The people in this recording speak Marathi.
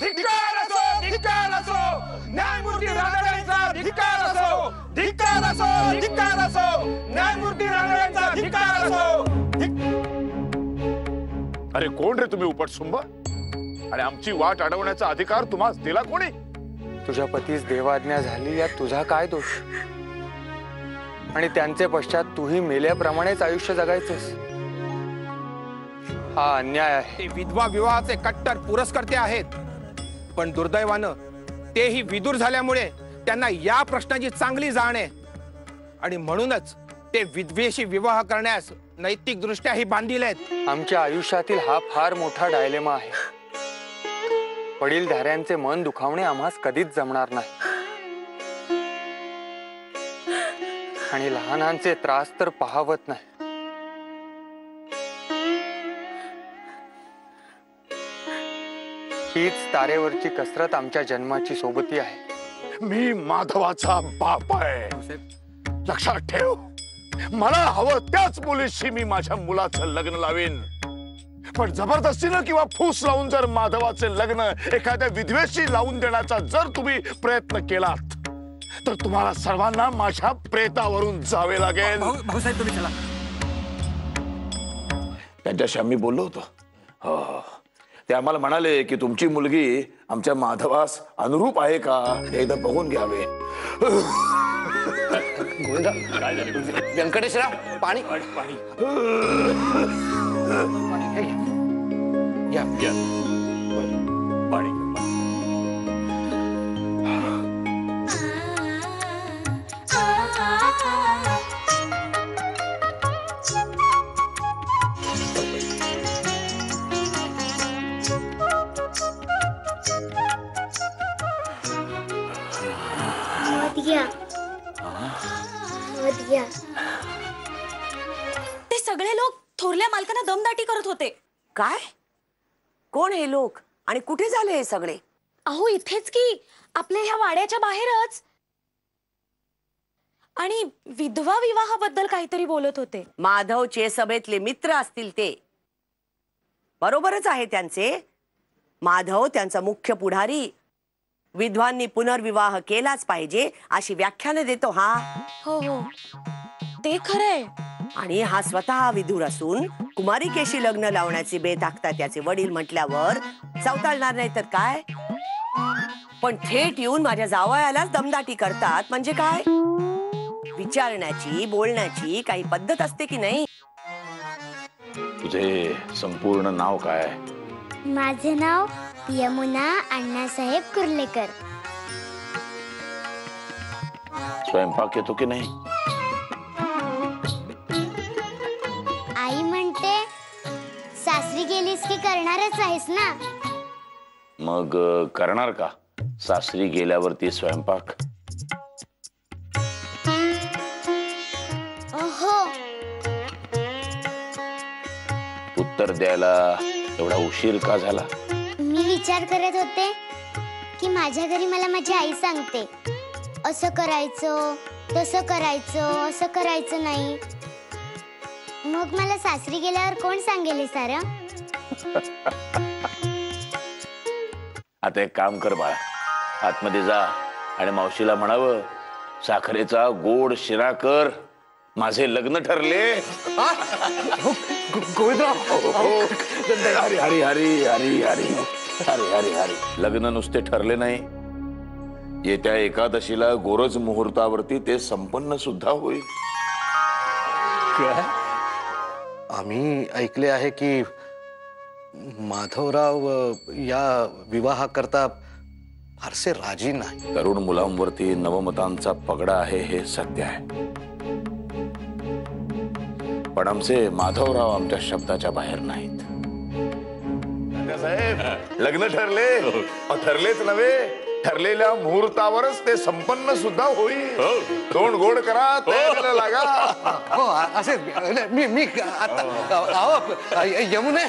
धिक्कार असो, धिक्कार असो, न्यायमूर्ती रानडेंचा धिक्कार असो, धिक्कार असो, धिक्कार असो, न्यायमूर्ती रानडेंचा धिक्कार असो। अरे कोण रे तुम्ही उपटसुंब? आणि आमची वाट अडवण्याचा अधिकार तुम्हाला दिला कोणी? तुझ्या पतीस देवाज्ञा झाली यात तुझा काय दोष? आणि त्यांचे पश्चात तूही मेल्याप्रमाणेच आयुष्य जगायचेस, हा अन्याय आहे। ते विधवा विवाहाचे कट्टर पुरस्कर्ते आहेत, पण दुर्दैवानं तेही विदूर झाल्यामुळे त्यांना या प्रश्नाची चांगली जाण आहे आणि म्हणूनच ते विधवेशी विवाह करण्यास नैतिक दृष्ट्याही बांधील आहेत। आमच्या आयुष्यातील हा फार मोठा डायलेमा आहे। वडीलधाऱ्यांचे मन दुखावणे आम्हास कधीच जमणार नाही आणि लहानांचे त्रास तर पाहावत नाही। हीच तारेवरची कसरत आमच्या जन्माची सोबती आहे। मी माधवाचा बाप आहे, लक्षात ठेव। मला हवं त्याच मुलीशी मी माझ्या मुलाचं लग्न लावीन, पण जबरदस्तीनं किंवा फूस लावून जर माधवाचे लग्न एखाद्या विधवेशी लावून देण्याचा जर तुम्ही प्रयत्न केलात तर तुम्हाला सर्वांना माझ्या प्रेतावरून जावे लागेल। भाऊसाहेब तुम्ही चला। त्यांच्याशी आम्ही बोललो होतो, ते आम्हाला म्हणाले की तुमची मुलगी आमच्या माधवास अनुरूप आहे का हे एकदा बघून घ्यावे। व्यंकटेशराव पाणी पाणी या पाणी ते सगळे लोक थोरल्या मालकांना दमदाटी करत होते। काय? कोण हे लोक आणि कुठे झाले हे सगळे? अहो इथेच की, आपल्या ह्या वाड्याच्या बाहेरच। आणि विधवा विवाहाबद्दल काहीतरी बोलत होते। माधवचे सभेतले मित्र असतील ते। बरोबरच आहे त्यांचे। माधव त्यांचा मुख्य पुढारी, विधवांनी पुनर्विवाह केलाच पाहिजे अशी व्याख्याने देतो हा। हो हो ते खरंय। आणि हा स्वतः विधूर असून कुमारिकेशी लग्न लावण्याची बेत आखतात त्याचे वडील म्हटल्यावर चवताळणार नाही तर काय? पण थेट येऊन माझ्या जावयालाच दमदाटी करतात म्हणजे काय? विचारण्याची बोलण्याची काही पद्धत असते की नाही? तुझे संपूर्ण नाव काय? माझे नाव यमुना अण्णासाहेब कुर्लेकर। स्वयंपाक येतो की नाही? आई म्हणते सासरी गेलीस की करणारच आहेस ना। मग करणार का सासरी गेल्यावरती स्वयंपाक? हो। उत्तर द्यायला एवढा उशीर का झाला? मी विचार करत होते की माझ्या घरी मला माझी आई सांगते असं करायचं तसं करायचं, असं करायचं नाही। मग मला सासरी गेल्यावर कोण सांगेल हे सारं? आता एक काम कर बाळा, आतमध्ये जा आणि मावशीला म्हणावं साखरेचा गोड शिरा कर, माझे लग्न ठरले। हरी हरी हरी हरी हरी हरी हरी हरी लग्न नुसते ठरले नाही, येत्या एकादशीला गोरज मुहूर्तावरती ते संपन्न सुद्धा होईल। आम्ही ऐकले आहे की माधवराव या विवाहाकरता फारसे राजी नाही। तरुण मुलांवरती नवमतांचा पगडा आहे हे सत्य आहे, पण आमचे माधवराव आमच्या शब्दाच्या बाहेर नाहीत। साहेब लग्न ठरले, ठरलेच नव्हे ठरलेल्या मुहूर्तावरच ते संपन्न सुद्धा होईल। तोंड गोड करा, तयारीला लागा। हो असे मी आता यमुने